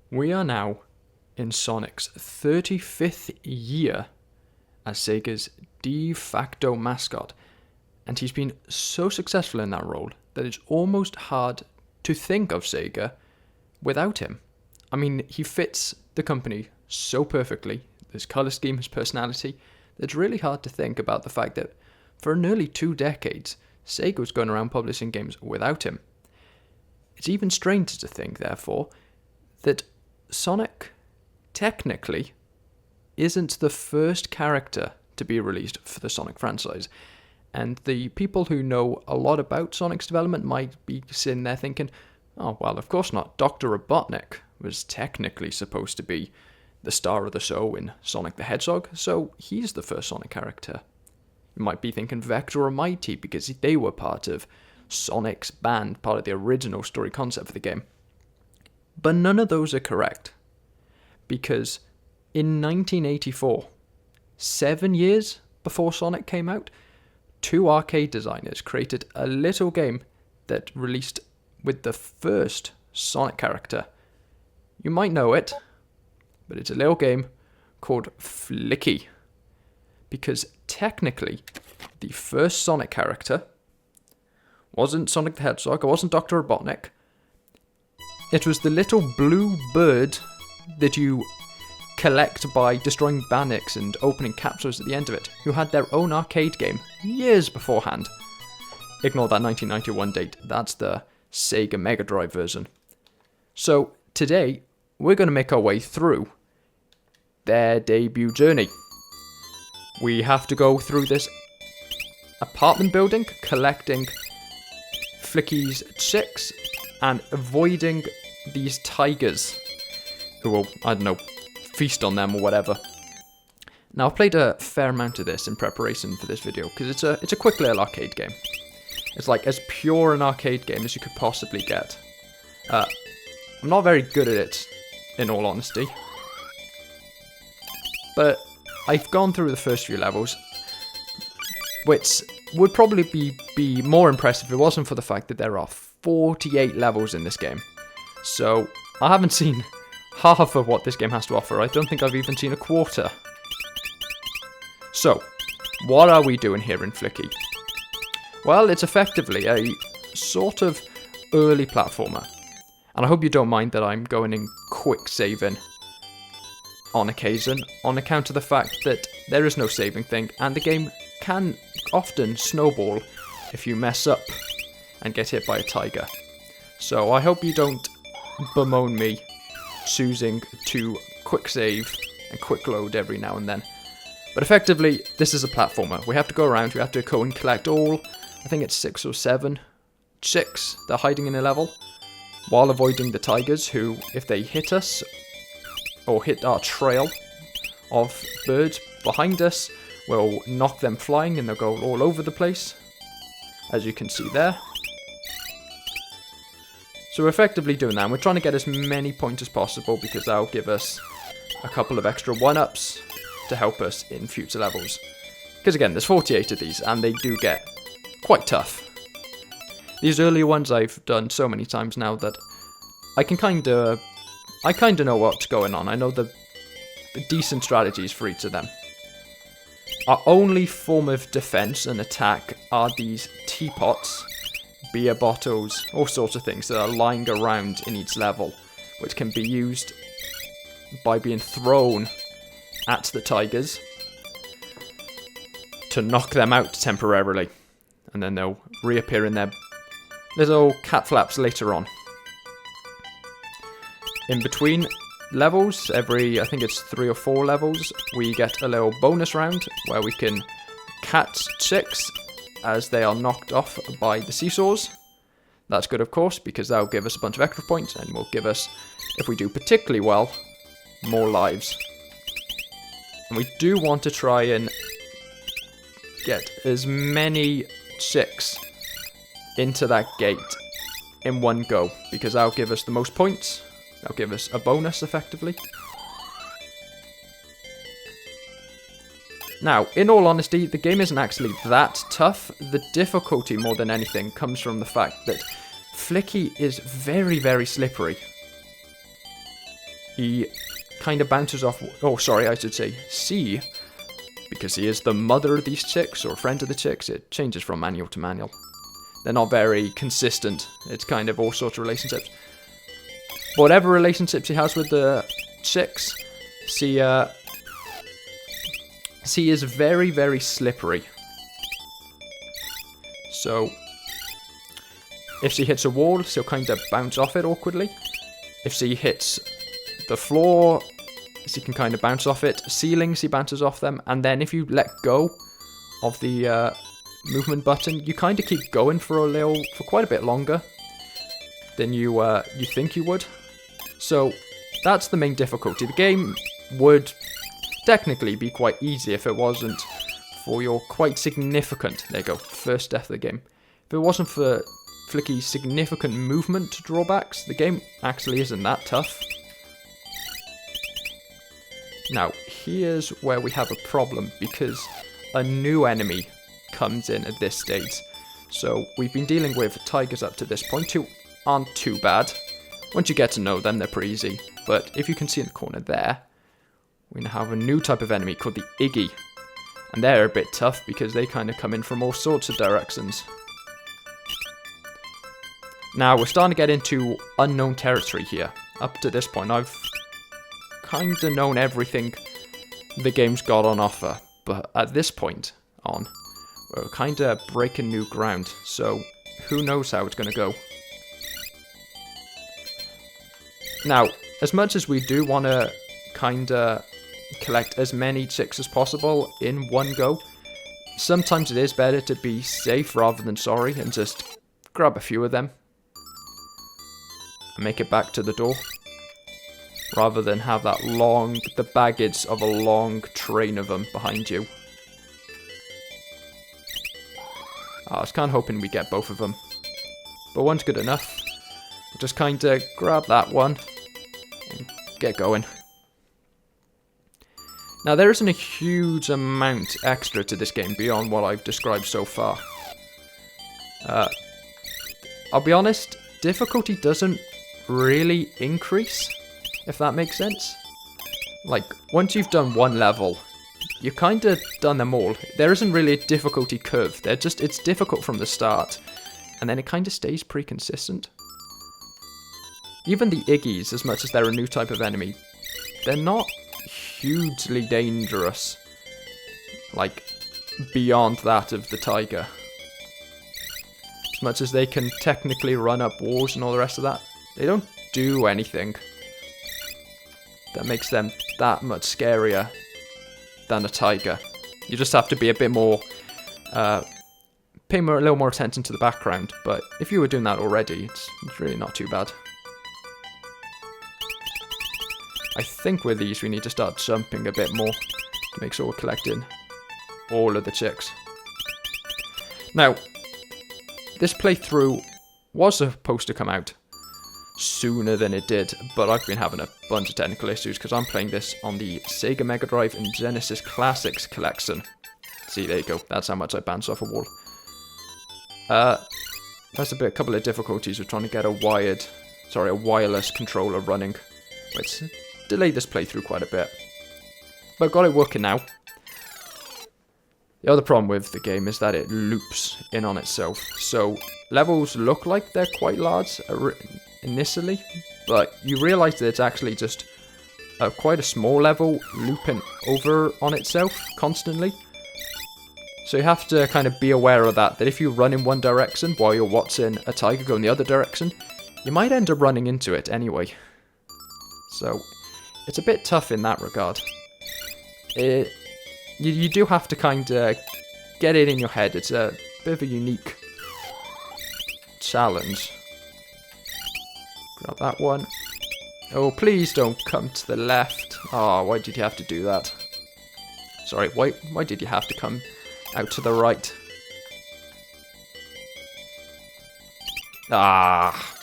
We are now in Sonic's 35th year as Sega's de facto mascot, and he's been so successful in that role that it's almost hard to think of Sega without him. I mean, he fits the company so perfectly, his colour scheme, his personality, that it's really hard to think about the fact that for nearly 2 decades, Sega was going around publishing games without him. It's even stranger to think, therefore, that Sonic, technically, isn't the first character to be released for the Sonic franchise. And the people who know a lot about Sonic's development might be sitting there thinking, oh, well, of course not. Dr. Robotnik was technically supposed to be the star of the show in Sonic the Hedgehog, so he's the first Sonic character. You might be thinking Vector or Mighty because they were part of Sonic's band, part of the original story concept for the game. But none of those are correct, because in 1984, 7 years before Sonic came out, 2 arcade designers created a little game that released with the first Sonic character. You might know it, but it's a little game called Flicky, because technically the first Sonic character wasn't Sonic the Hedgehog, it wasn't Dr. Robotnik. It was the little blue bird that you collect by destroying Badniks and opening capsules at the end of it, who had their own arcade game years beforehand. Ignore that 1991 date, that's the Sega Mega Drive version. So today, we're going to make our way through their debut journey. We have to go through this apartment building, collecting Flicky's chicks and avoiding these tigers who will, I don't know, feast on them or whatever. Now, I've played a fair amount of this in preparation for this video because it's a quick little arcade game. It's like as pure an arcade game as you could possibly get. I'm not very good at it, in all honesty, but I've gone through the first few levels, which would probably be more impressive if it wasn't for the fact that there are 48 levels in this game. So I haven't seen half of what this game has to offer. I don't think I've even seen a quarter. So, what are we doing here in Flicky? Well, it's effectively a sort of early platformer. And I hope you don't mind that I'm going in quick saving on occasion, on account of the fact that there is no saving thing, and the game can often snowball if you mess up and get hit by a tiger. So I hope you don't bemoan me choosing to quick save and quick load every now and then. But effectively, this is a platformer. We have to go around, we have to go and collect all, I think it's 6 or 7 chicks that are hiding in a level, while avoiding the tigers who, if they hit us, or hit our trail of birds behind us, will knock them flying and they'll go all over the place, as you can see there. So we're effectively doing that, and we're trying to get as many points as possible because that'll give us a couple of extra 1-ups to help us in future levels. Because again, there's 48 of these, and they do get quite tough. These earlier ones I've done so many times now that I kind of know what's going on. I know the decent strategies for each of them. Our only form of defense and attack are these teapots, beer bottles, all sorts of things that are lying around in each level, which can be used by being thrown at the tigers to knock them out temporarily, and then they'll reappear in their little cat flaps later on. In between levels, I think it's 3 or 4 levels, we get a little bonus round where we can catch chicks as they are knocked off by the seesaws. That's good, of course, because that'll give us a bunch of extra points and will give us, if we do particularly well, more lives. And we do want to try and get as many chicks into that gate in one go, because that'll give us the most points. That'll give us a bonus, effectively. Now, in all honesty, the game isn't actually that tough. The difficulty, more than anything, comes from the fact that Flicky is very, very slippery. he kind of bounces off... Oh, sorry, I should say C, because he is the mother of these chicks, or friend of the chicks. It changes from manual to manual. They're not very consistent. It's kind of all sorts of relationships. But whatever relationships he has with the chicks, C is very, very slippery. So, if she hits a wall, she'll kind of bounce off it awkwardly. If she hits the floor, she can kind of bounce off it. Ceilings, she bounces off them. And then if you let go of the movement button, you kind of keep going for quite a bit longer than you think you would. So, that's the main difficulty. The game would technically be quite easy if it wasn't for your quite significant, there you go, first death of the game. If it wasn't for Flicky's significant movement drawbacks, the game actually isn't that tough. Now, here's where we have a problem, because a new enemy comes in at this stage. So, we've been dealing with tigers up to this point, who aren't too bad. Once you get to know them, they're pretty easy. But if you can see in the corner there, we now have a new type of enemy called the Iggy. And they're a bit tough because they kind of come in from all sorts of directions. Now, we're starting to get into unknown territory here. Up to this point, I've kind of known everything the game's got on offer. But at this point on, we're kind of breaking new ground. So, who knows how it's going to go. Now, as much as we do want to kind of collect as many chicks as possible in one go, sometimes it is better to be safe rather than sorry and just grab a few of them and make it back to the door, rather than have the baggage of a long train of them behind you. I was kind of hoping we get both of them, but one's good enough. We'll just kind of grab that one and get going. Now, there isn't a huge amount extra to this game beyond what I've described so far. I'll be honest, difficulty doesn't really increase, if that makes sense. Like, once you've done one level, you've kind of done them all. There isn't really a difficulty curve. It's difficult from the start, and then it kind of stays pretty consistent. Even the Iggies, as much as they're a new type of enemy, they're not hugely dangerous, like, beyond that of the tiger. As much as they can technically run up walls and all the rest of that, they don't do anything that makes them that much scarier than a tiger. You just have to be a bit more, pay a little more attention to the background, but if you were doing that already, it's really not too bad. I think with these we need to start jumping a bit more to make sure we're collecting all of the chicks. Now, this playthrough was supposed to come out sooner than it did, but I've been having a bunch of technical issues because I'm playing this on the Sega Mega Drive and Genesis Classics collection. See, there you go. That's how much I bounce off a wall. There's a couple of difficulties with trying to get a wireless controller running, which delayed this playthrough quite a bit. But I've got it working now. The other problem with the game is that it loops in on itself. So levels look like they're quite large initially, but you realise that it's actually just quite a small level looping over on itself constantly. So you have to kind of be aware of that if you run in one direction while you're watching a tiger go in the other direction, you might end up running into it anyway. So it's a bit tough in that regard. You do have to kind of get it in your head. It's a bit of a unique challenge. Grab that one. Oh, please don't come to the left. Oh, why did you have to do that? Sorry, why did you have to come out to the right? Ah,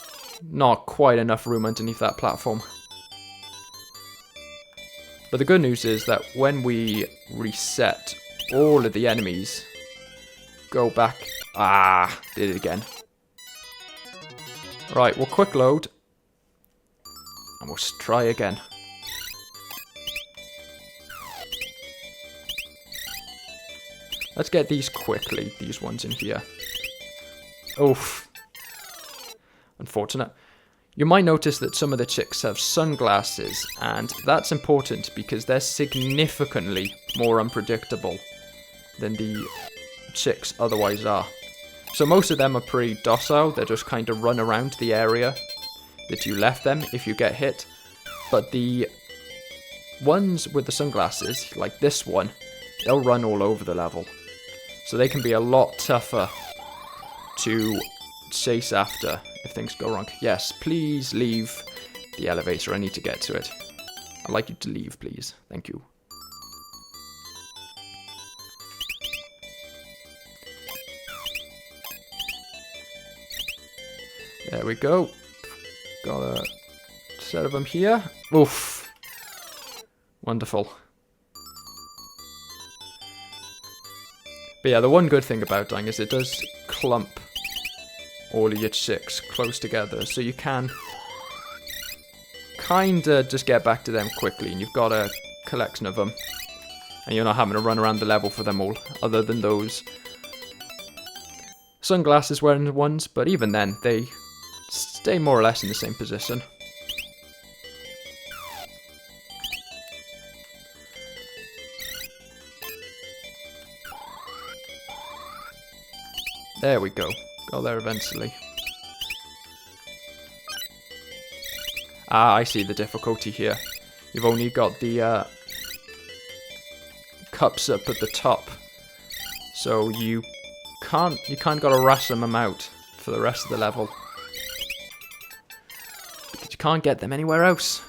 not quite enough room underneath that platform. But the good news is that when we reset, all of the enemies go back. Ah, did it again. Right, we'll quick load. And we'll try again. Let's get these quickly, these ones in here. Oof. Unfortunate. You might notice that some of the chicks have sunglasses, and that's important because they're significantly more unpredictable than the chicks otherwise are. So most of them are pretty docile, they just kind of run around the area that you left them if you get hit. But the ones with the sunglasses, like this one, they'll run all over the level. So they can be a lot tougher to chase after if things go wrong. Yes, please leave the elevator. I need to get to it. I'd like you to leave, please. Thank you. There we go. Got a set of them here. Oof. Wonderful. But yeah, the one good thing about dying is it does clump all of your chicks close together, so you can kinda just get back to them quickly, and you've got a collection of them, and you're not having to run around the level for them all, other than those sunglasses wearing ones, but even then, they stay more or less in the same position. There we go. Got there eventually. Ah, I see the difficulty here. You've only got the cups up at the top, so you kind of got to ration them out for the rest of the level because you can't get them anywhere else.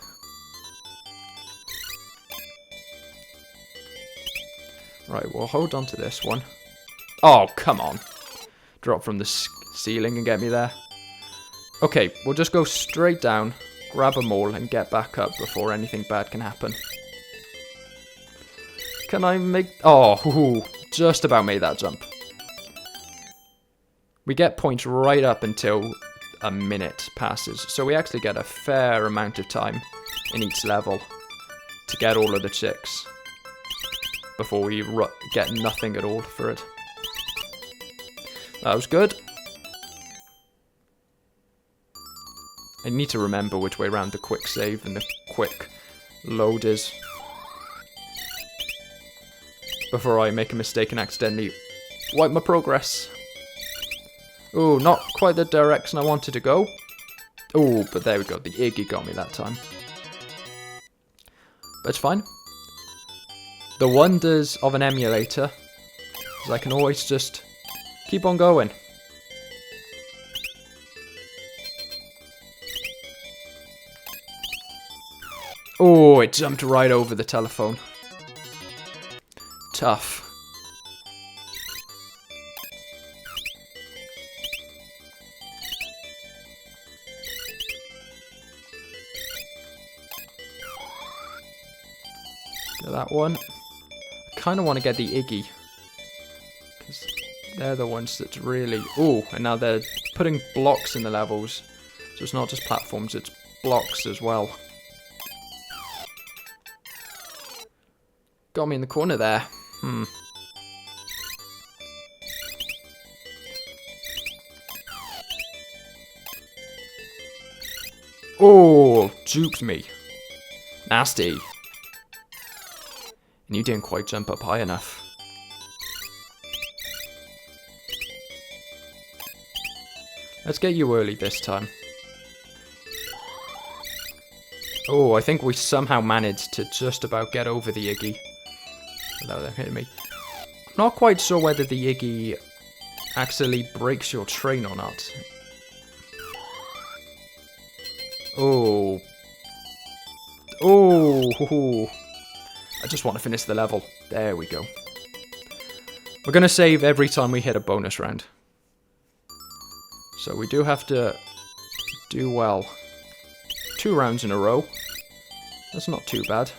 Right, we'll hold on to this one. Oh, come on. Drop from the ceiling and get me there. Okay, we'll just go straight down, grab them all, and get back up before anything bad can happen. Can I make... Oh, just about made that jump. We get points right up until a minute passes, so we actually get a fair amount of time in each level to get all of the chicks before we get nothing at all for it. That was good. I need to remember which way around the quick save and the quick load is before I make a mistake and accidentally wipe my progress. Oh, not quite the direction I wanted to go. Oh, but there we go. The Iggy got me that time. But it's fine. The wonders of an emulator is I can always just keep on going. Oh, it jumped right over the telephone. Tough. Get that one. I kind of want to get the Iggy, because they're the ones that's really... Oh, and now they're putting blocks in the levels. So it's not just platforms, it's blocks as well. Got me in the corner there. Oh, juked me. Nasty. And you didn't quite jump up high enough. Let's get you early this time. Oh, I think we somehow managed to just about get over the Iggy without them hitting me. I'm not quite sure whether the Iggy actually breaks your train or not. Oh. Oh. I just want to finish the level. There we go. We're going to save every time we hit a bonus round. So we do have to do well. 2 rounds in a row. That's not too bad.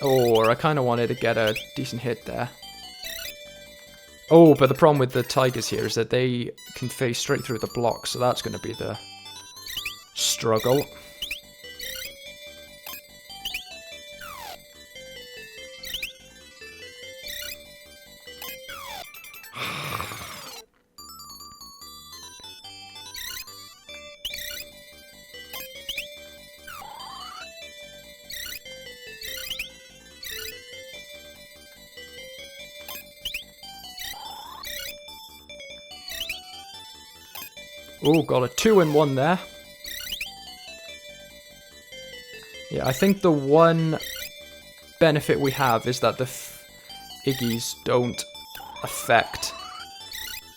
Oh, I kind of wanted to get a decent hit there. Oh, but the problem with the tigers here is that they can phase straight through the block, so that's going to be the struggle. Oh, got a 2-in-1 there. Yeah, I think the one benefit we have is that the Iggies don't affect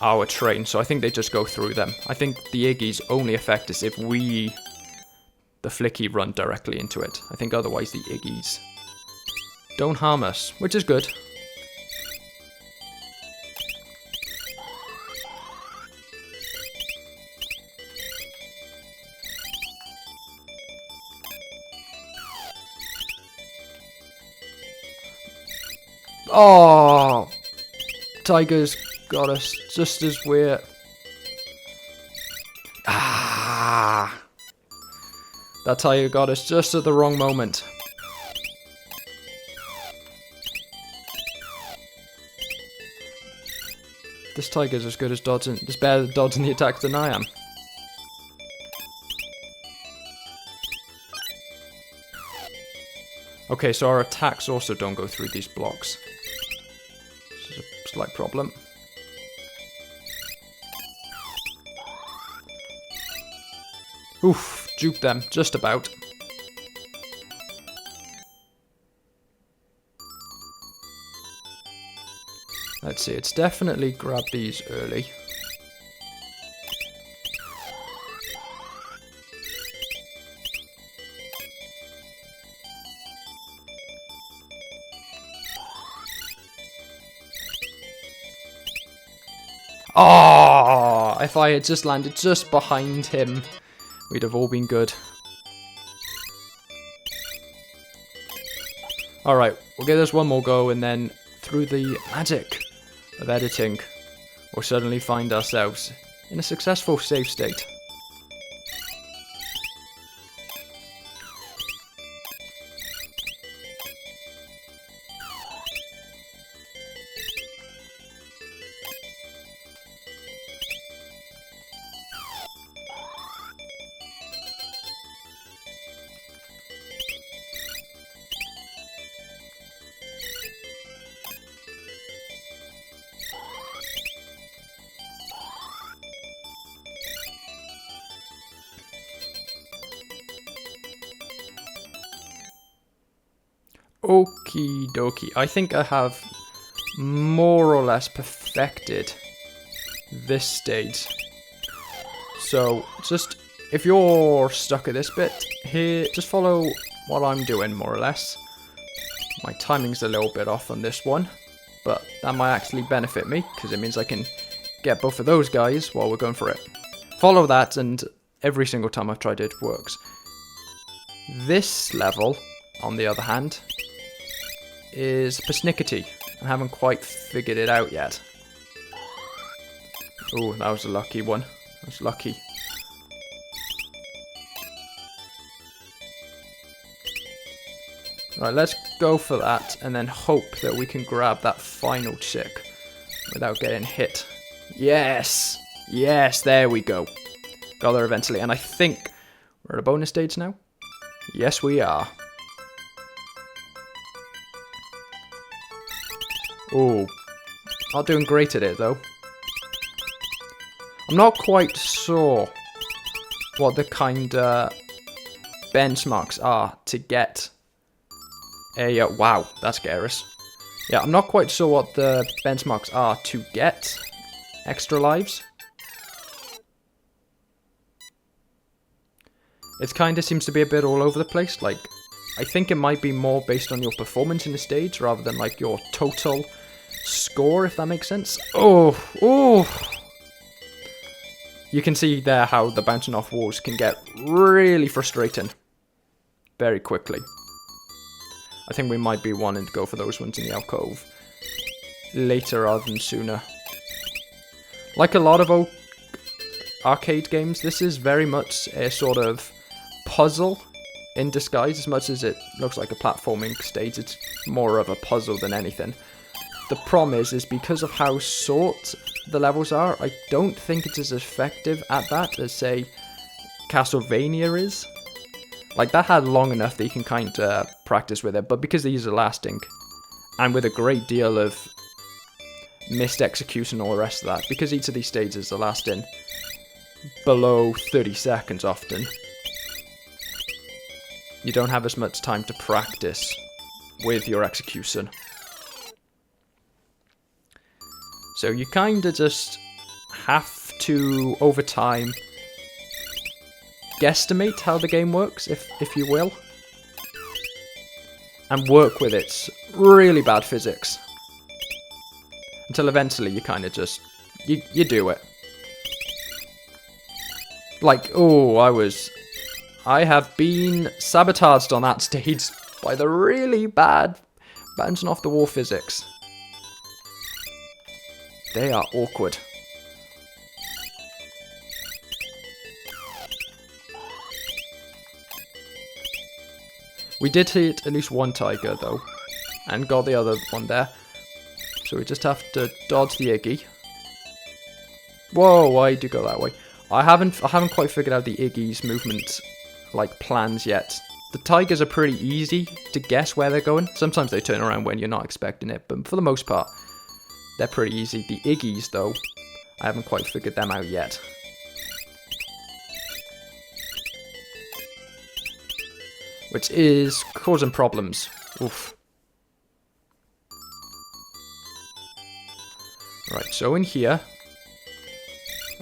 our train, so I think they just go through them. I think the Iggies only affect us if we, the Flicky, run directly into it. I think otherwise the Iggies don't harm us, which is good. Oh, Tiger's got us just as we're... Ah! That Tiger got us just at the wrong moment. This Tiger's as good as dodging... It's better at dodging the attacks than I am. Okay, so our attacks also don't go through these blocks. This is a slight problem. Oof, juke them, just about. Let's see, it's definitely grab these early. Oh, if I had just landed just behind him, we'd have all been good. Alright, we'll give this one more go, and then through the magic of editing, we'll suddenly find ourselves in a successful save state. Okie dokie. I think I have more or less perfected this stage. So, just, if you're stuck at this bit, here, just follow what I'm doing, more or less. My timing's a little bit off on this one, but that might actually benefit me, because it means I can get both of those guys while we're going for it. Follow that, and every single time I've tried it works. This level, on the other hand, is persnickety. I haven't quite figured it out yet. Oh, that was a lucky one. That was lucky. Right, let's go for that and then hope that we can grab that final chick without getting hit. Yes! Yes, there we go. Got there eventually, and I think we're at a bonus stage now. Yes, we are. Oh, not doing great at it though. I'm not quite sure what the kind of benchmarks are to get a... wow, that's Garrus. Yeah, I'm not quite sure what the benchmarks are to get extra lives. It kind of seems to be a bit all over the place. Like, I think it might be more based on your performance in the stage rather than like your total score, if that makes sense. Oh, oh. You can see there how the bouncing off walls can get really frustrating very quickly. I think we might be wanting to go for those ones in the alcove later rather than sooner. Like a lot of arcade games, this is very much a sort of puzzle in disguise. As much as it looks like a platforming stage, it's more of a puzzle than anything. The problem is because of how short the levels are, I don't think it's as effective at that as, say, Castlevania is. Like, that had long enough that you can kind of practice with it, but because these are lasting, and with a great deal of missed execution and all the rest of that, because each of these stages are lasting below 30 seconds often, you don't have as much time to practice with your execution. So you kind of just have to, over time, guesstimate how the game works, if you will, and work with its really bad physics until eventually you kind of just you do it. Like, oh, I have been sabotaged on that stage by the really bad bouncing off the wall physics. They are awkward. We did hit at least one tiger though, and got the other one there. So we just have to dodge the Iggy. Whoa, why do you go that way? I haven't quite figured out the Iggy's movement like plans yet. The tigers are pretty easy to guess where they're going. Sometimes they turn around when you're not expecting it, but for the most part, they're pretty easy. The Iggy's though, I haven't quite figured them out yet. Which is causing problems. Oof. Right, so in here,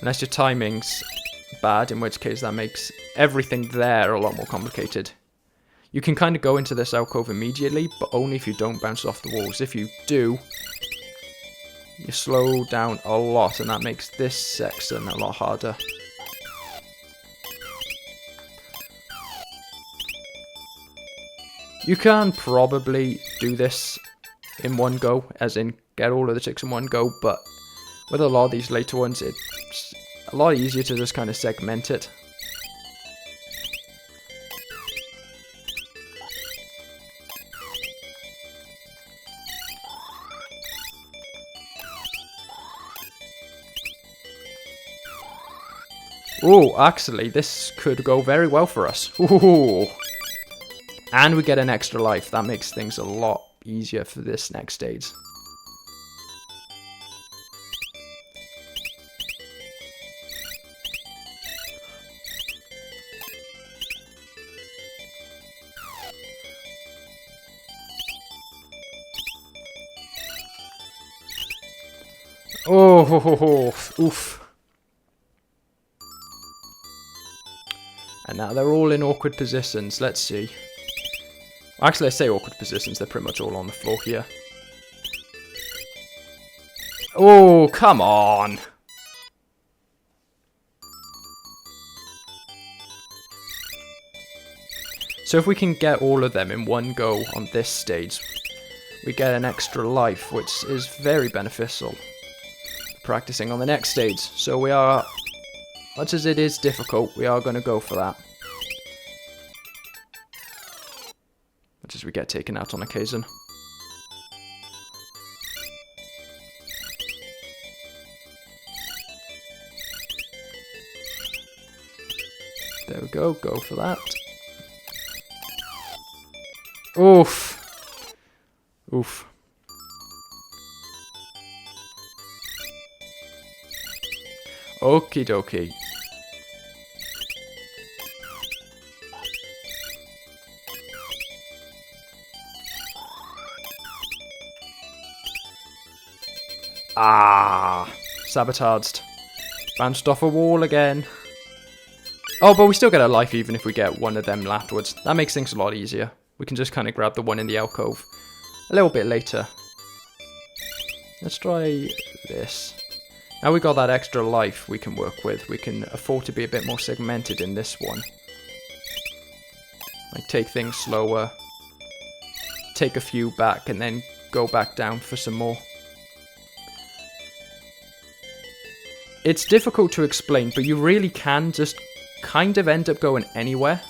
unless your timing's bad, in which case that makes everything there a lot more complicated. You can kind of go into this alcove immediately, but only if you don't bounce off the walls. If you do, you slow down a lot, and that makes this section a lot harder. You can probably do this in one go, as in get all of the chicks in one go, but with a lot of these later ones, it's a lot easier to just kind of segment it. Oh, actually, this could go very well for us. Ooh. And we get an extra life. That makes things a lot easier for this next stage. Oh, ho, ho, ho. Oof. And now they're all in awkward positions. Let's see. Actually, I say awkward positions. They're pretty much all on the floor here. Oh, come on. So if we can get all of them in one go on this stage, we get an extra life, which is very beneficial. Practicing on the next stage. So we are, much as it is difficult, we are going to go for that. Much as we get taken out on occasion. There we go, go for that. Oof. Oof. Okie dokie. Ah, sabotaged. Bounced off a wall again. Oh, but we still get a life even if we get one of them afterwards. That makes things a lot easier. We can just kind of grab the one in the alcove a little bit later. Let's try this. Now we got that extra life we can work with. We can afford to be a bit more segmented in this one. Like take things slower, take a few back, and then go back down for some more. It's difficult to explain, but you really can just kind of end up going anywhere.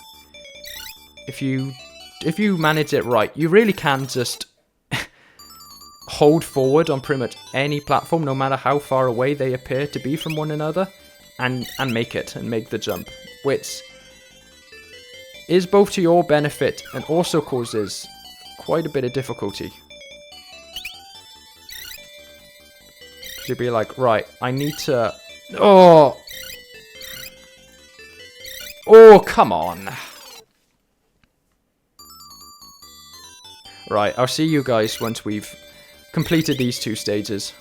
If you manage it right, you really can just hold forward on pretty much any platform, no matter how far away they appear to be from one another, and make the jump, which is both to your benefit and also causes quite a bit of difficulty. You'd be like, right, I need to... Oh, come on. Right, I'll see you guys once we've completed these 2 stages.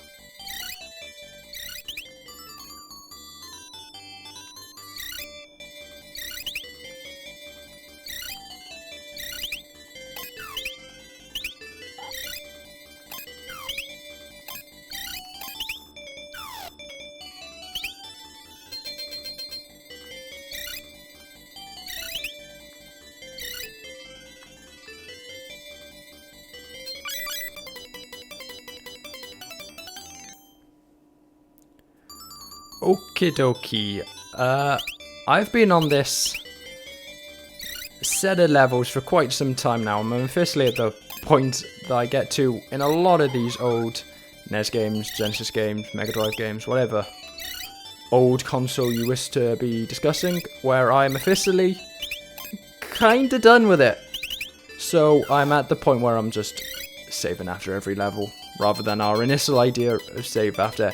Okie dokie. I've been on this set of levels for quite some time now. I'm officially at the point that I get to in a lot of these old NES games, Genesis games, Mega Drive games, whatever old console you wish to be discussing, where I'm officially kinda done with it. So I'm at the point where I'm just saving after every level, rather than our initial idea of save after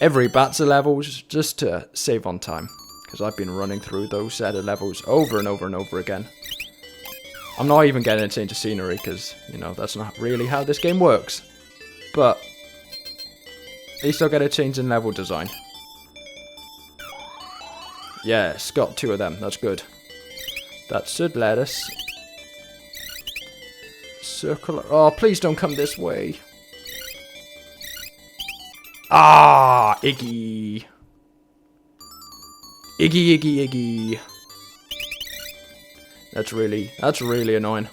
every batch of levels, just to save on time, because I've been running through those set of levels over and over and over again. I'm not even getting a change of scenery, because, you know, that's not really how this game works. But at least I'll get a change in level design. Yes, got 2 of them, that's good. That should let us circle... Oh, please don't come this way. Ah, Iggy. Iggy. That's really annoying.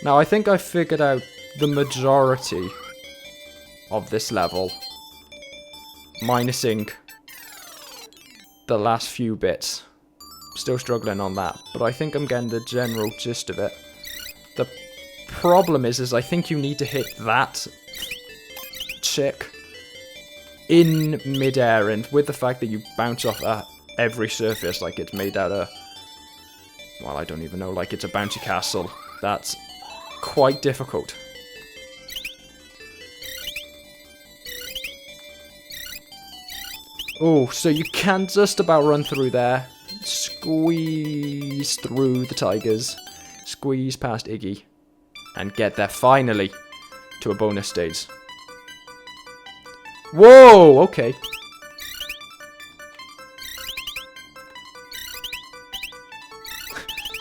Now, I think I figured out the majority of this level, minusing the last few bits. Still struggling on that, but I think I'm getting the general gist of it. The problem is I think you need to hit that chick in midair, and with the fact that you bounce off every surface like it's made out of, well, I don't even know, like it's a bouncy castle, that's quite difficult. Oh, so you can just about run through there, squeeze through the tigers, squeeze past Iggy, and get there finally to a bonus stage. Whoa, okay.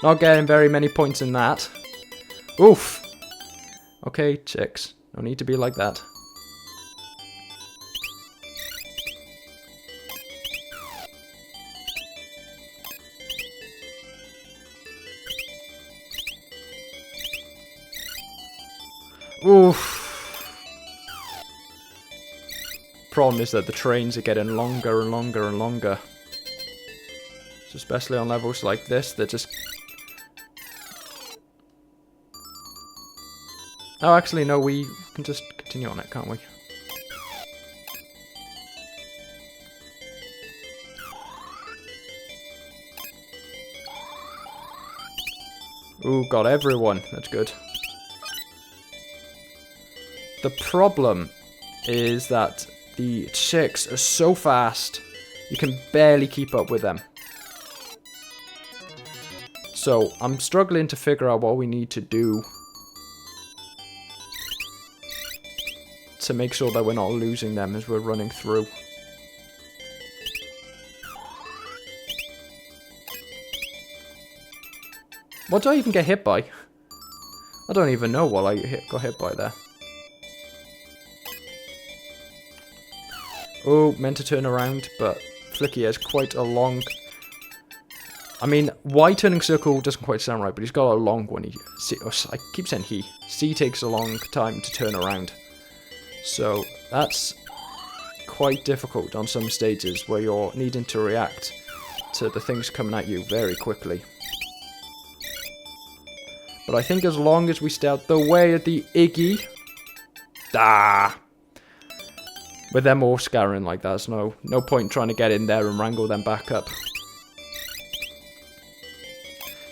Not getting very many points in that. Oof. Okay, chicks. No need to be like that. Oof. Problem is that the trains are getting longer and longer and longer. So especially on levels like this, they're just... Oh, actually, no, we can just continue on it, can't we? Ooh, got everyone. That's good. The problem is that the chicks are so fast, you can barely keep up with them. So, I'm struggling to figure out what we need to do to make sure that we're not losing them as we're running through. What did I even get hit by? I don't even know what I got hit by there. Oh, meant to turn around, but Flicky has quite a long... I mean, Y turning circle doesn't quite sound right, but he's got a long one. I keep saying he. C takes a long time to turn around. So, that's quite difficult on some stages where you're needing to react to the things coming at you very quickly. But I think as long as we stay out the way of the Iggy... With them all scattering like that, there's no point trying to get in there and wrangle them back up.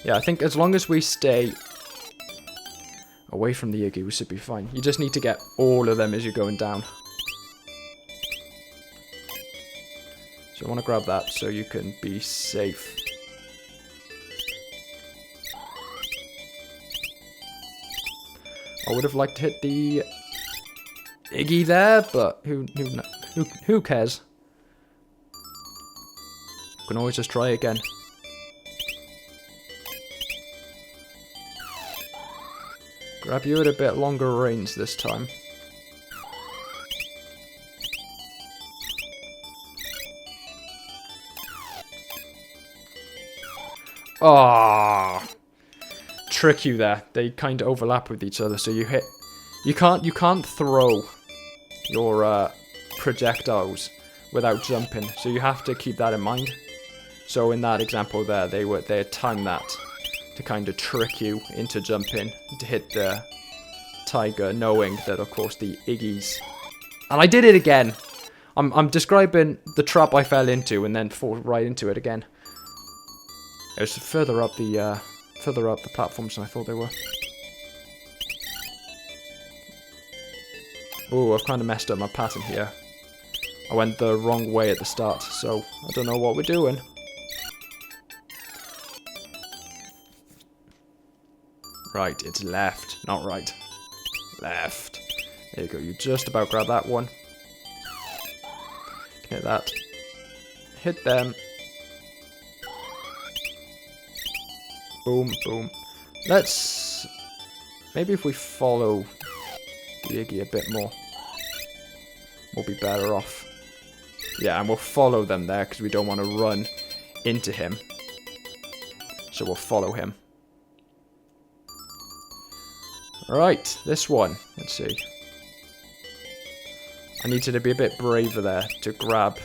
Yeah, I think as long as we stay away from the Iggy, we should be fine. You just need to get all of them as you're going down. So I want to grab that so you can be safe. I would have liked to hit the Iggy there, but who cares? You can always just try again. Grab you at a bit longer range this time. Ah, trick you there. They kind of overlap with each other, so you hit. You can't throw your projectiles without jumping, so you have to keep that in mind. So in that example there, they timed that to kind of trick you into jumping to hit the tiger, knowing that of course the Iggies. And I did it again. I'm describing the trap I fell into and then fall right into it again. It was further up the platforms than I thought they were. Oh, I've kind of messed up my pattern here. I went the wrong way at the start, so I don't know what we're doing. Right, it's left, not right. Left. There you go, you just about grab that one. Hit that. Hit them. Boom, boom. Let's... Maybe if we follow the Iggy a bit more, we'll be better off. Yeah, and we'll follow them there because we don't want to run into him. So we'll follow him. Right, this one. Let's see. I needed to be a bit braver there to grab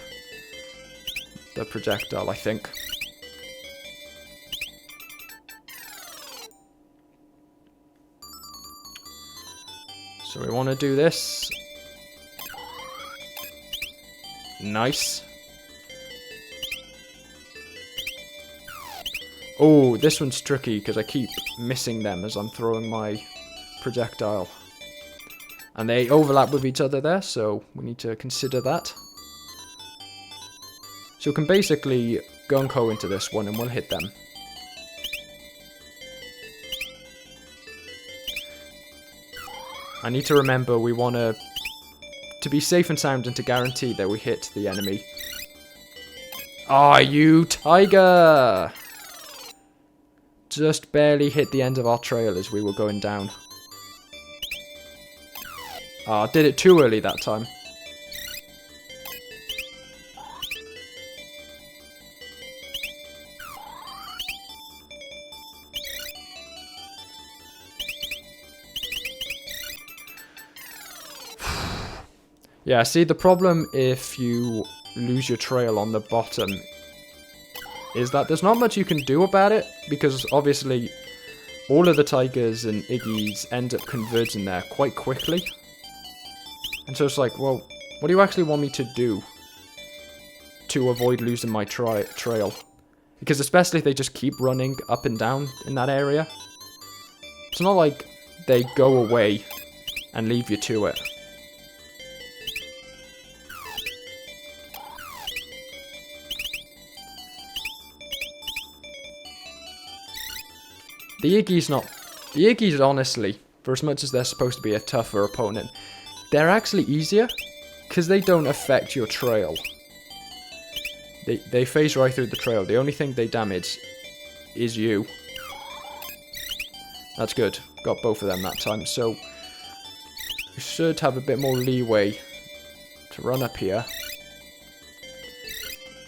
the projectile, I think. So we want to do this. Nice. Oh, this one's tricky because I keep missing them as I'm throwing my projectile. And they overlap with each other there, so we need to consider that. So we can basically gung-ho into this one and we'll hit them. I need to remember we want to be safe and sound and to guarantee that we hit the enemy. Ah, you tiger! Just barely hit the end of our trail as we were going down. Ah, did it too early that time. Yeah, see, the problem if you lose your trail on the bottom is that there's not much you can do about it, because obviously all of the tigers and Iggies end up converging there quite quickly. And so it's like, well, what do you actually want me to do to avoid losing my trail? Because especially if they just keep running up and down in that area, it's not like they go away and leave you to it. The Iggies, honestly, for as much as they're supposed to be a tougher opponent, they're actually easier because they don't affect your trail. They phase right through the trail. The only thing they damage is you. That's good. Got both of them that time, so we should have a bit more leeway to run up here.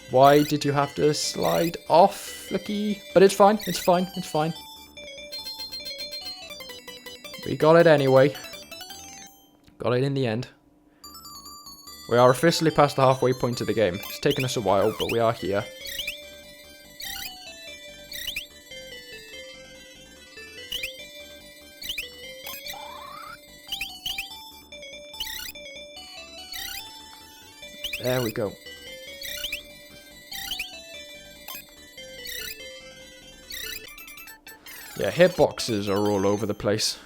Why did you have to slide off, Flicky? But it's fine, it's fine, it's fine. We got it anyway. Got it in the end. We are officially past the halfway point of the game. It's taken us a while, but we are here. There we go. Yeah, hitboxes are all over the place.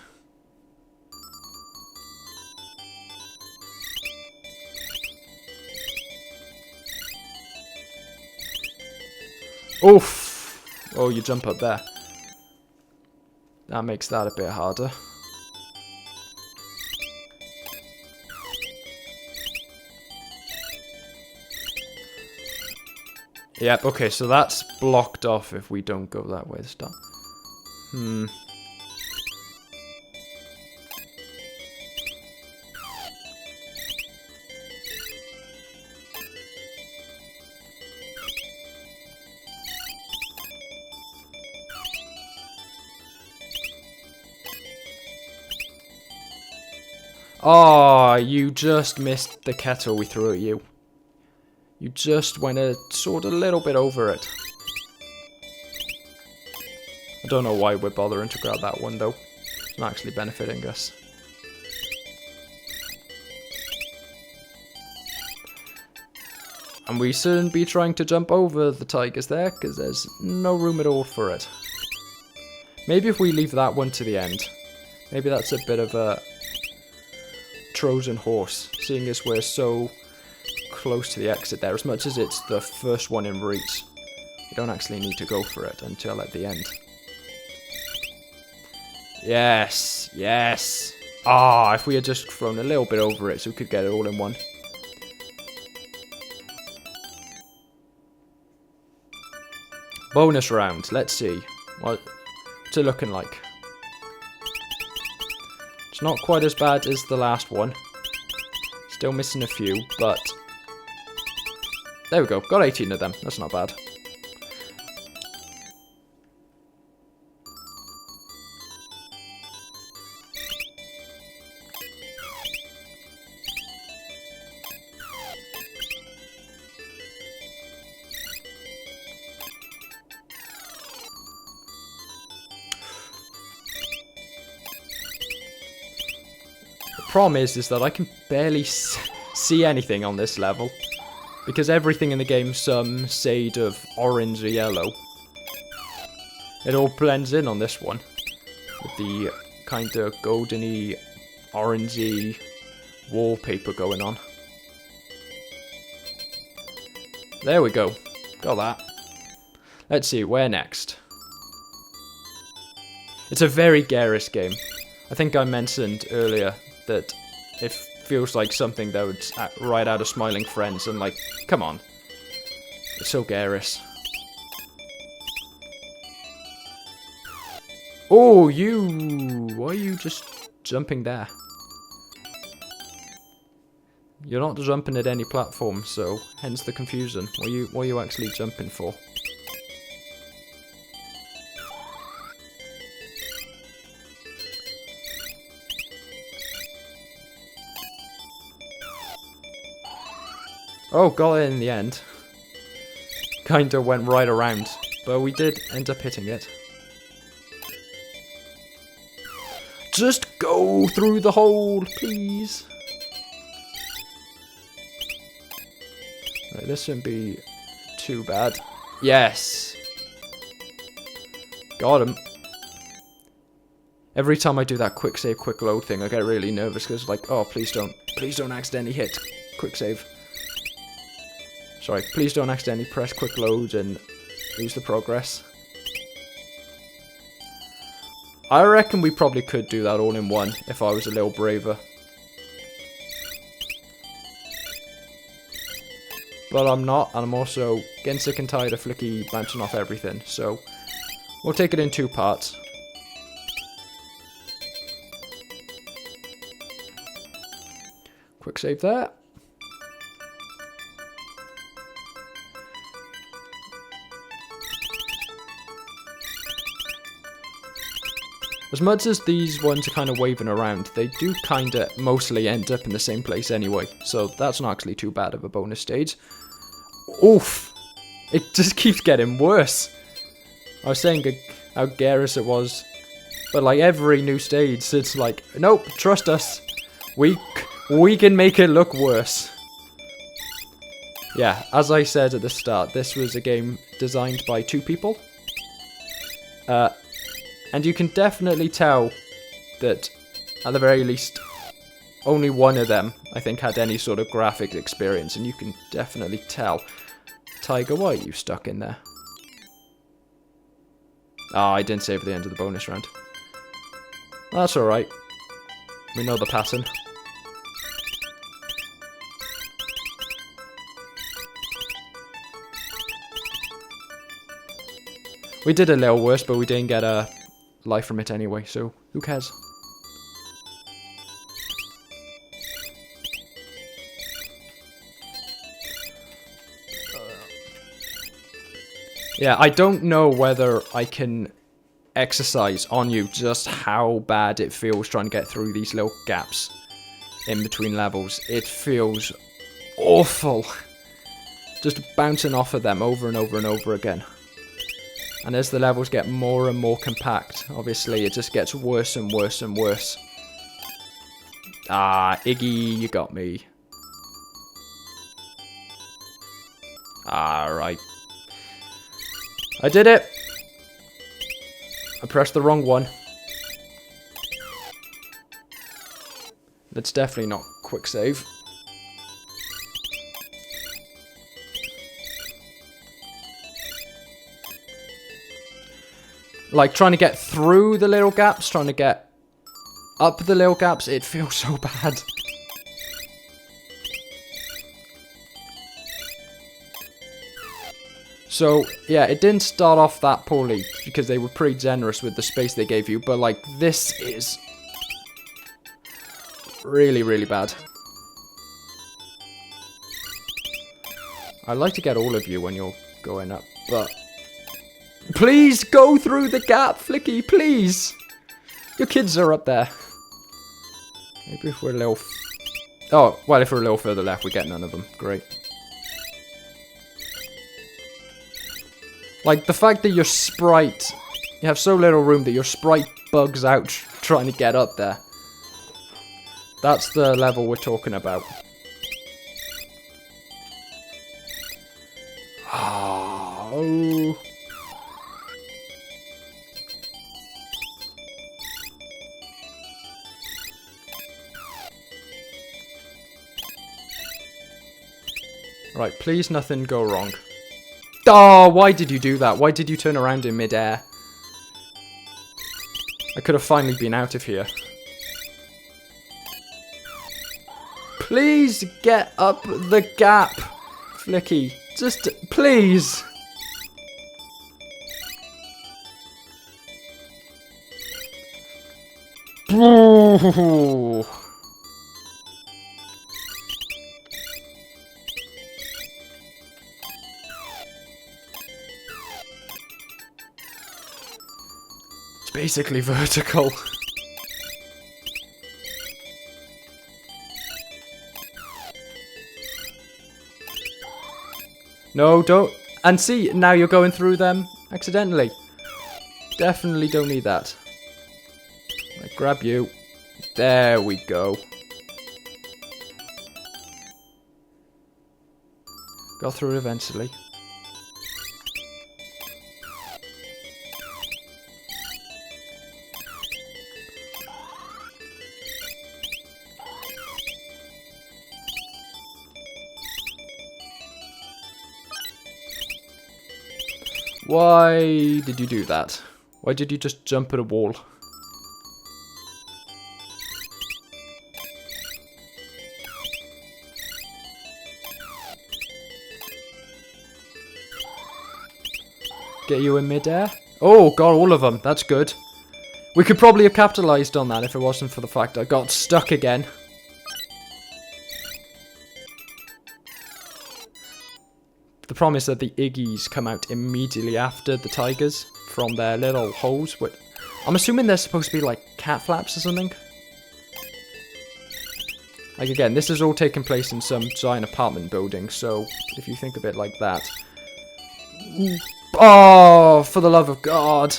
Oof! Oh, you jump up there. That makes that a bit harder. Yep, okay, so that's blocked off if we don't go that way this time. Oh, you just missed the kettle we threw at you. You just went a sort of little bit over it. I don't know why we're bothering to grab that one though. It's not actually benefiting us. And we shouldn't be trying to jump over the tigers there, because there's no room at all for it. Maybe if we leave that one to the end. Maybe that's a bit of a Trojan horse, seeing as we're so close to the exit there. As much as it's the first one in reach, we don't actually need to go for it until at the end. Yes, yes. Ah, if we had just thrown a little bit over it so we could get it all in one. Bonus round, let's see. What's it looking like? It's not quite as bad as the last one. Still missing a few, but there we go. Got 18 of them. That's not bad. The problem is that I can barely see anything on this level, because everything in the game's some shade of orange or yellow. It all blends in on this one, with the kind of goldeny, orangey wallpaper going on. There we go, got that. Let's see, where next? It's a very garish game. I think I mentioned earlier that it feels like something that would write out of Smiling Friends, and like, come on. It's so garish. Oh, you! Why are you just jumping there? You're not jumping at any platform, so hence the confusion. What are you actually jumping for? Oh, got it in the end. Kinda went right around, but we did end up hitting it. Just go through the hole, please. Right, this shouldn't be too bad. Yes. Got him. Every time I do that quick save, quick load thing, I get really nervous because like, oh, please don't accidentally hit quick save. Sorry, please don't accidentally press quick load and lose the progress. I reckon we probably could do that all in one if I was a little braver. But I'm not, and I'm also getting sick and tired of Flicky bouncing off everything, so we'll take it in 2 parts. Quick save there. As much as these ones are kind of waving around, they do kind of mostly end up in the same place anyway. So that's not actually too bad of a bonus stage. Oof! It just keeps getting worse. I was saying how garrus it was. But like every new stage, it's like, nope, trust us. We can make it look worse. Yeah, as I said at the start, this was a game designed by 2 people. And you can definitely tell that, at the very least, only one of them, I think, had any sort of graphics experience. And you can definitely tell. Tiger, why are you stuck in there? Ah, I didn't save at the end of the bonus round. That's alright. We know the pattern. We did a little worse, but we didn't get a life from it anyway, so who cares? Yeah, I don't know whether I can exercise on you just how bad it feels trying to get through these little gaps in between levels. It feels awful. Just bouncing off of them over and over and over again. And as the levels get more and more compact, obviously it just gets worse and worse and worse. Ah, Iggy, you got me. Alright. I did it! I pressed the wrong one. That's definitely not quick save. Like, trying to get through the little gaps, trying to get up the little gaps, it feels so bad. So, yeah, it didn't start off that poorly, because they were pretty generous with the space they gave you, but, like, this is really, really bad. I'd like to get all of you when you're going up, but... Please go through the gap, Flicky, please! Your kids are up there. Maybe if we're a little... Oh, well, if we're a little further left, we get none of them. Great. Like, the fact that your sprite... You have so little room that your sprite bugs out trying to get up there. That's the level we're talking about. Oh... Right, please nothing go wrong. Oh, why did you do that? Why did you turn around in midair? I could have finally been out of here. Please get up the gap, Flicky. Just, please. Ooh. Basically vertical. No, don't. And see, now you're going through them accidentally. Definitely don't need that. Right, grab you. There we go. Got through it eventually. Why did you do that? Why did you just jump at a wall? Get you in midair? Oh, got all of them. That's good. We could probably have capitalized on that if it wasn't for the fact I got stuck again. The problem is that the Iggies come out immediately after the tigers from their little holes. I'm assuming they're supposed to be like cat flaps or something. Like again, this is all taking place in some giant apartment building, so if you think of it like that. Oh, for the love of God.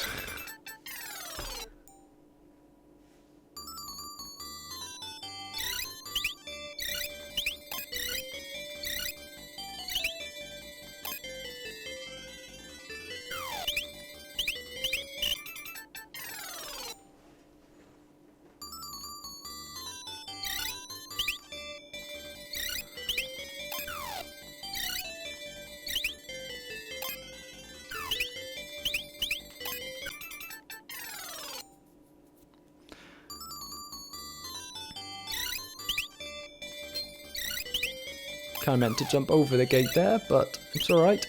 Kind of meant to jump over the gate there, but it's alright.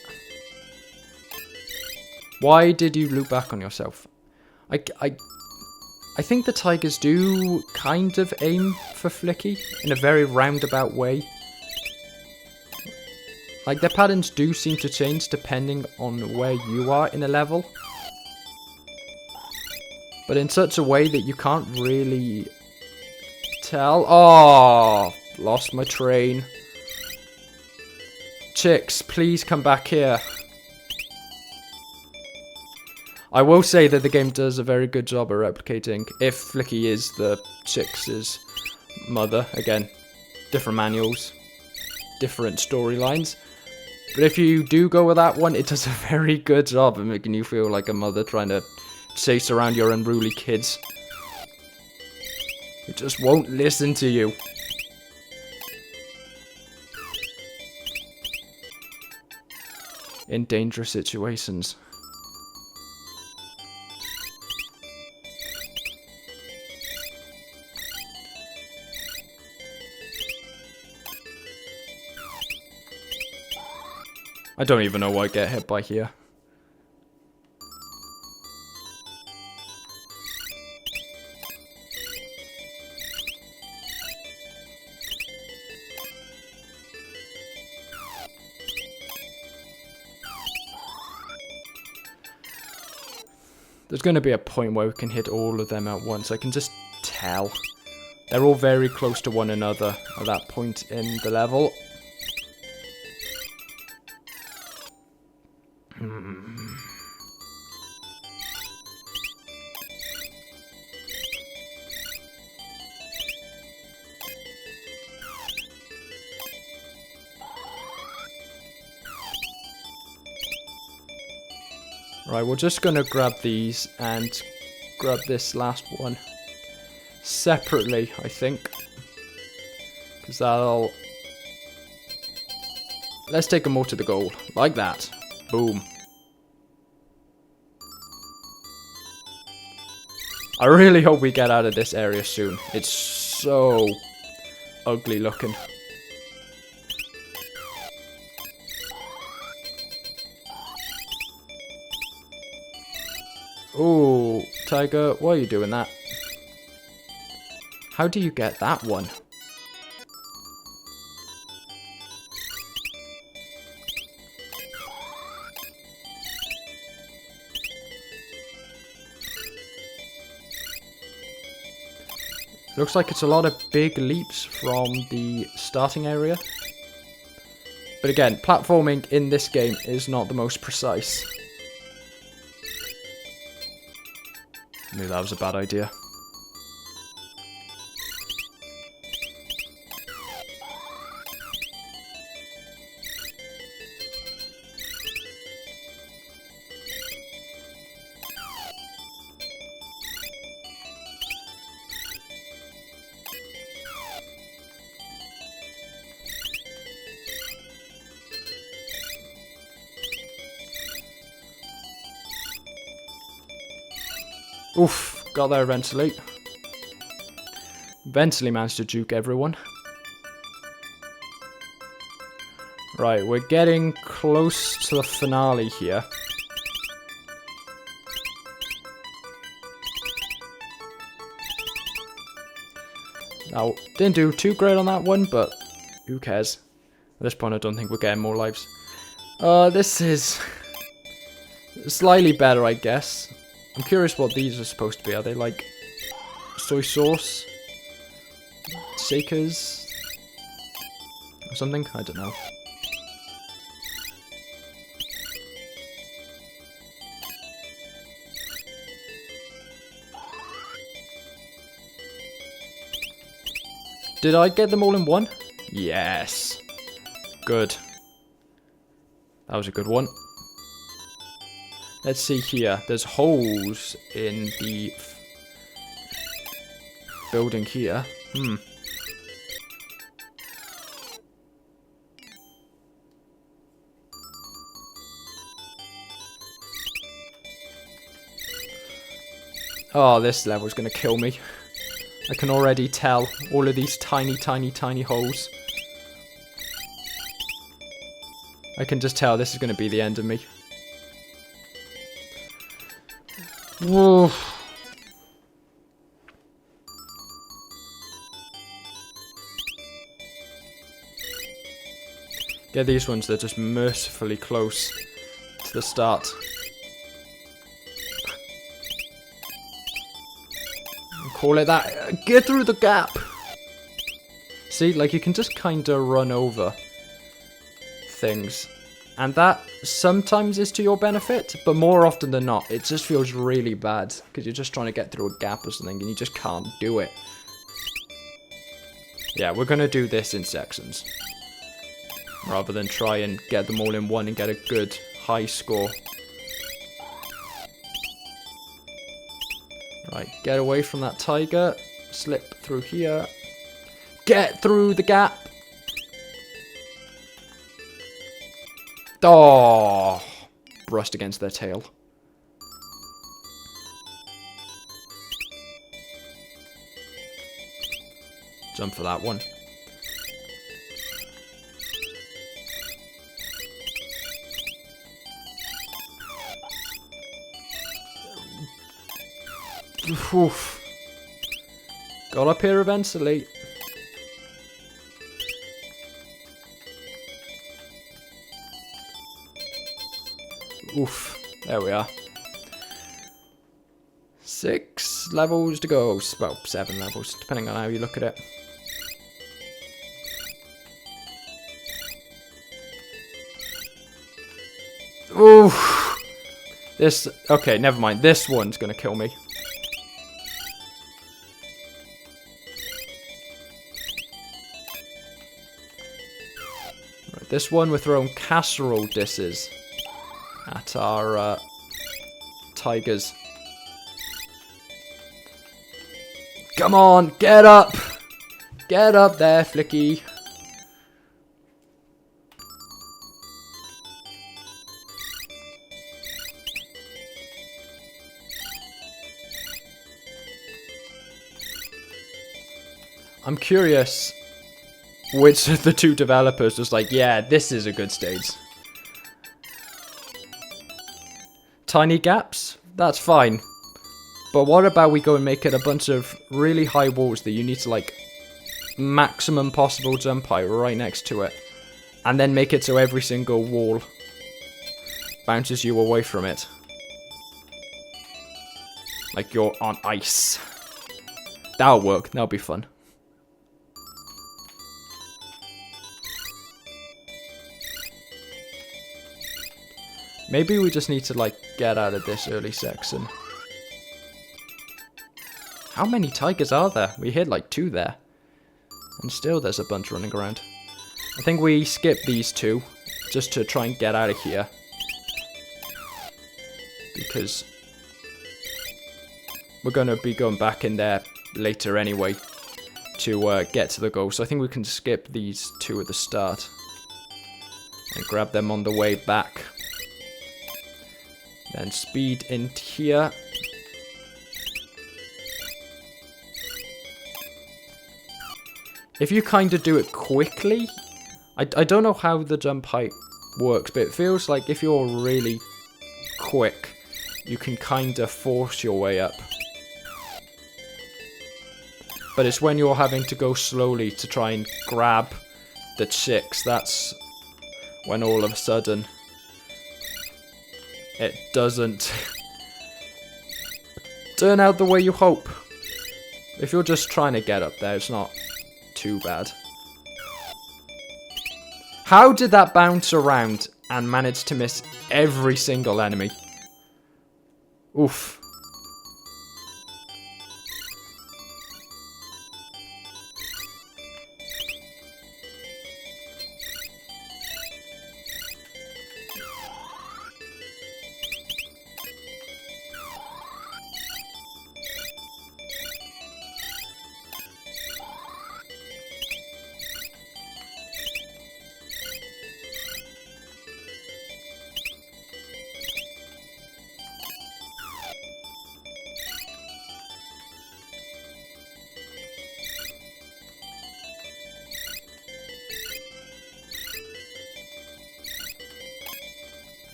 Why did you loop back on yourself? I think the tigers do kind of aim for Flicky in a very roundabout way. Like, their patterns do seem to change depending on where you are in a level. But in such a way that you can't really tell. Oh, lost my train. Chicks, please come back here. I will say that the game does a very good job at replicating if Flicky is the chicks' mother. Again, different manuals, different storylines. But if you do go with that one, it does a very good job of making you feel like a mother trying to chase around your unruly kids who just won't listen to you. In dangerous situations. I don't even know why I get hit by here. There's going to be a point where we can hit all of them at once. I can just tell. They're all very close to one another at that point in the level. Right, we're just going to grab these and grab this last one separately, I think. Because that'll... Let's take them all to the goal. Like that. Boom. I really hope we get out of this area soon. It's so ugly looking. Oh, Tiger, why are you doing that? How do you get that one? Looks like it's a lot of big leaps from the starting area. But again, platforming in this game is not the most precise. I knew that was a bad idea. Oof, got there eventually. Eventually managed to juke everyone. Right, we're getting close to the finale here. Now, didn't do too great on that one, but who cares? At this point, I don't think we're getting more lives. This is slightly better, I guess. I'm curious what these are supposed to be. Are they like soy sauce? Shakers? Or something? I don't know. Did I get them all in one? Yes. Good. That was a good one. Let's see here. There's holes in the building here. Oh, this level's gonna kill me. I can already tell all of these tiny, tiny, tiny holes. I can just tell this is gonna be the end of me. Whoa. Yeah, these ones, they're just mercifully close to the start. Call it that. Get through the gap! See, like, you can just kind of run over things. And that sometimes is to your benefit, but more often than not, it just feels really bad. Because you're just trying to get through a gap or something, and you just can't do it. Yeah, we're going to do this in sections. Rather than try and get them all in one and get a good high score. Right, get away from that tiger. Slip through here. Get through the gap! Oh! Brushed against their tail. Jump for that one. Oof. Got up here eventually. Oof. There we are. 6 levels to go. Well, 7 levels, depending on how you look at it. Oof. This... Okay, never mind. This one's gonna kill me. This one, we're throwing casserole dishes at our tigers. Come on, get up! Get up there, Flicky. I'm curious which of the two developers was like, yeah, this is a good stage. Tiny gaps? That's fine. But what about we go and make it a bunch of really high walls that you need to, like, maximum possible jump height right next to it. And then make it so every single wall bounces you away from it. Like you're on ice. That'll work. That'll be fun. Maybe we just need to, like, get out of this early section. How many tigers are there? We hit, like, 2 there. And still there's a bunch running around. I think we skip these 2, just to try and get out of here. Because we're going to be going back in there later anyway, to get to the goal. So I think we can skip these 2 at the start. And grab them on the way back. Then speed into here. If you kind of do it quickly, I don't know how the jump height works, but it feels like if you're really quick, you can kind of force your way up. But it's when you're having to go slowly to try and grab the chicks, that's when all of a sudden it doesn't turn out the way you hope. If you're just trying to get up there, it's not too bad. How did that bounce around and manage to miss every single enemy? Oof.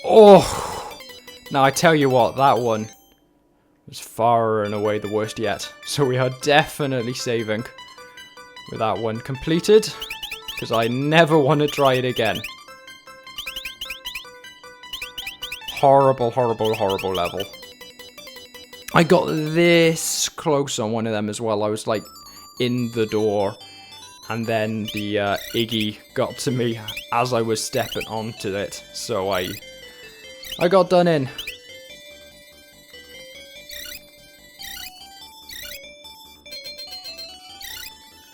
Oh! Now I tell you what, that one was far and away the worst yet. So we are definitely saving with that one completed, because I never want to try it again. Horrible, horrible, horrible level. I got this close on one of them as well. I was like in the door, and then the Iggy got to me as I was stepping onto it. So I got done in.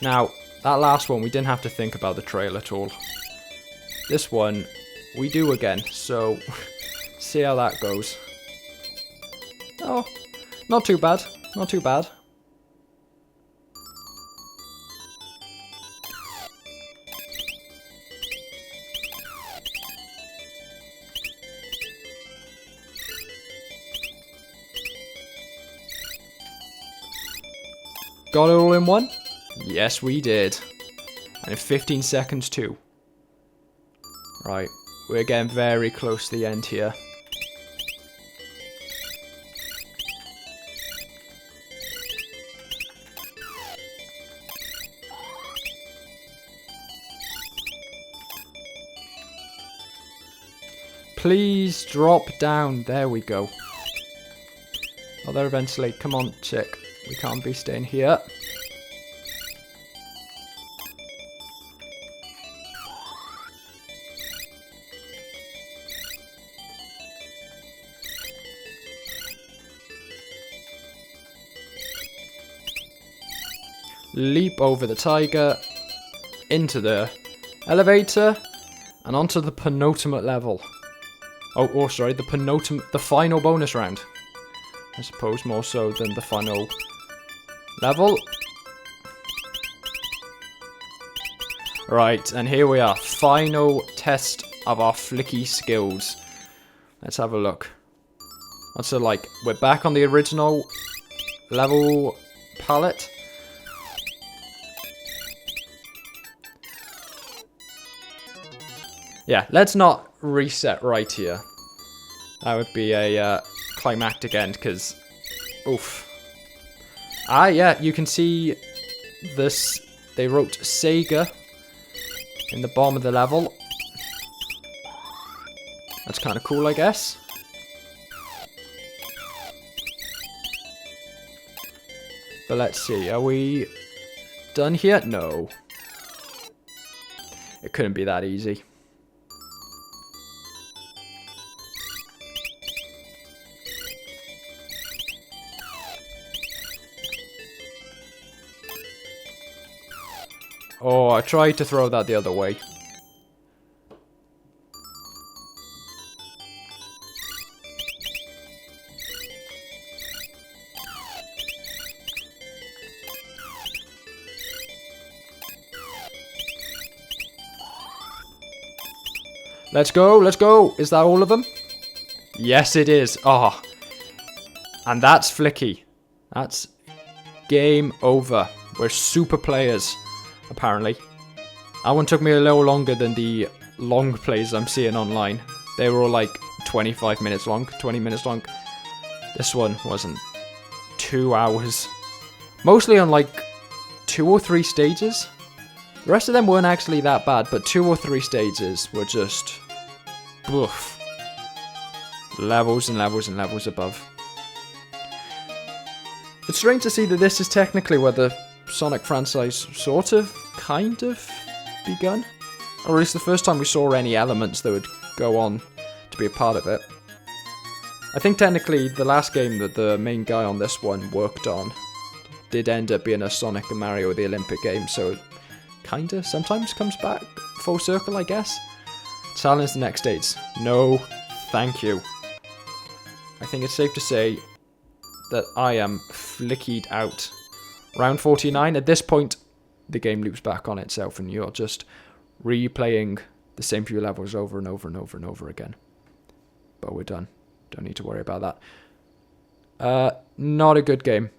Now, that last one, we didn't have to think about the trail at all. This one, we do again, so see how that goes. Oh, not too bad, not too bad. Got it all in one? Yes, we did. And in 15 seconds too. Right, we're getting very close to the end here. Please drop down. There we go. Oh, there eventually. Come on, chick. We can't be staying here. Leap over the tiger, into the elevator, and onto the penultimate level. Oh, sorry, the final bonus round. I suppose more so than the final level. Right, and here we are. Final test of our Flicky skills. Let's have a look. So, like, we're back on the original level palette. Yeah, let's not reset right here. That would be a climactic end, because... Oof. Ah, yeah, you can see this. They wrote SEGA in the bottom of the level. That's kind of cool, I guess. But let's see, are we done here? No. It couldn't be that easy. Oh, I tried to throw that the other way. Let's go, let's go. Is that all of them? Yes, it is. Ah. And that's Flicky. That's game over. We're super players, apparently. That one took me a little longer than the long plays I'm seeing online. They were all like 25 minutes long, 20 minutes long. This one wasn't. 2 hours. Mostly on like 2 or 3 stages. The rest of them weren't actually that bad, but 2 or 3 stages were just... Oof. levels and levels and levels above. It's strange to see that this is technically where the Sonic franchise sort of, kind of, begun. Or at least the first time we saw any elements that would go on to be a part of it. I think technically the last game that the main guy on this one worked on did end up being a Sonic and Mario the Olympic game, so it kinda sometimes comes back full circle, I guess. Challenge the next dates. No, thank you. I think it's safe to say that I am flickied out. Round 49, at this point, the game loops back on itself and you're just replaying the same few levels over and over and over and over again. But we're done. Don't need to worry about that. Not a good game.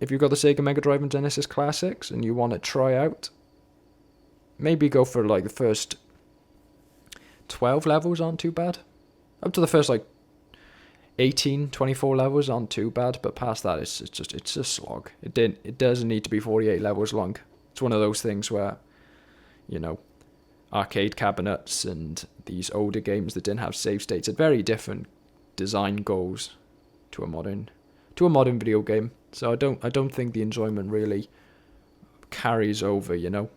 If you've got the Sega Mega Drive and Genesis Classics and you want to try out, maybe go for like the first 12 levels aren't too bad. Up to the first like 18, 24 levels aren't too bad, but past that it's a slog. It doesn't need to be 48 levels long. It's one of those things where, you know, arcade cabinets and these older games that didn't have save states had very different design goals to a modern video game. So I don't think the enjoyment really carries over, you know.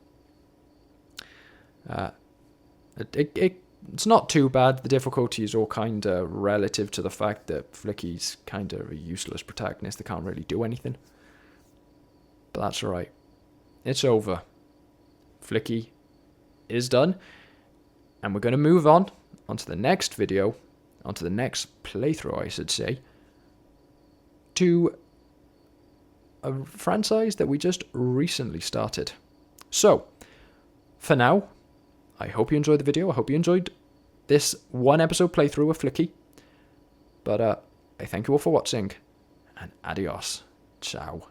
It's not too bad. The difficulty is all kind of relative to the fact that Flicky's kind of a useless protagonist that can't really do anything. But that's alright. It's over. Flicky is done. And we're going to move on onto the next video, onto the next playthrough, I should say, to a franchise that we just recently started. So, for now, I hope you enjoyed the video. I hope you enjoyed this one episode playthrough of Flicky. But I thank you all for watching, and adios. Ciao.